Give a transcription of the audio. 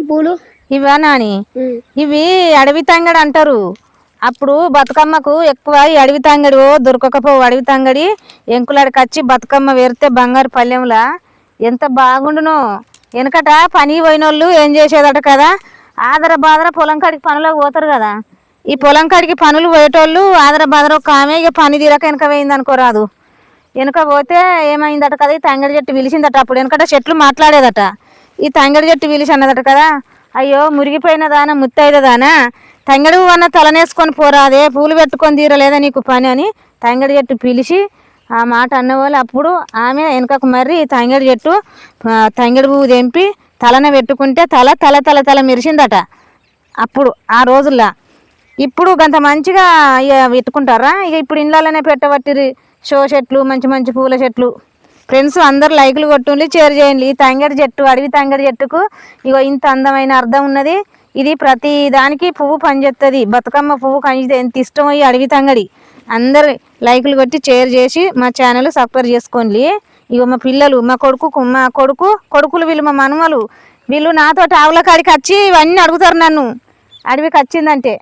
పూలు ఇవా నాని ఇవి అడవి తంగడి అంటారు. అప్పుడు బతుకమ్మకు ఎక్కువ ఈ అడవి తంగడి దొరకకపోవు. అడవి తంగడి ఎంకులాడికి వచ్చి బతుకమ్మ వేరితే బంగారు పల్లెంలా ఎంత బాగుండునో. వెనకట పని పోయినోళ్ళు ఏం చేసేదట కదా, ఆదర బాదర పొలం కాడికి పనులకు పోతారు కదా. ఈ పొలం కాడికి పనులు పోయేటోళ్ళు ఆదర బాదర ఒక ఆమె ఇక పని తీరక వెనక పోయింది అనుకోరాదు. వెనక పోతే ఏమైందట కదా, ఈ తంగడి చెట్టు పిలిచిందట. అప్పుడు వెనకట చెట్లు మాట్లాడేదట. ఈ తంగడి చెట్టు పిలిచి అన్నదట కదా, అయ్యో మురిగిపోయిన దానా ముత్తైదదానా, తంగడి పువ్వు అన్న తలనేసుకొని పోరాదే, పూలు పెట్టుకొని తీరలేదా నీకు పని అని తంగడి చెట్టు పిలిచి ఆ మాట అన్నవాళ్ళు. అప్పుడు ఆమె వెనకకు మర్రి తంగడి చెట్టు తంగడి పువ్వు తెంపి తలన పెట్టుకుంటే తల తల తల తల మెరిసిందట అప్పుడు ఆ రోజుల్లో. ఇప్పుడు గంత మంచిగా ఇక పెట్టుకుంటారా? ఇక ఇప్పుడు ఇళ్ళలోనే పెట్టబట్టిరి షో చెట్లు, మంచి మంచి పూల చెట్లు. ఫ్రెండ్స్ అందరు లైకులు కొట్టుండి, షేర్ చేయండి. ఈ తంగడి చెట్టు, అడవి తంగడి చెట్టుకు ఇగో ఇంత అందమైన అర్థం ఉన్నది. ఇది ప్రతి దానికి పువ్వు పనిచేస్తుంది. బతుకమ్మ పువ్వు కంచితే ఎంత ఇష్టమో ఈ అడవి తంగడి. అందరు లైకులు కొట్టి షేర్ చేసి మా ఛానల్ సబ్స్క్రైబ్ చేసుకోండి. ఇగో మా పిల్లలు, మా కొడుకులు వీళ్ళు మా మనుమలు, వీళ్ళు నాతోటి ఆవుల కాడికి వచ్చి ఇవన్నీ అడుగుతారు నన్ను. అడవికి వచ్చిందంటే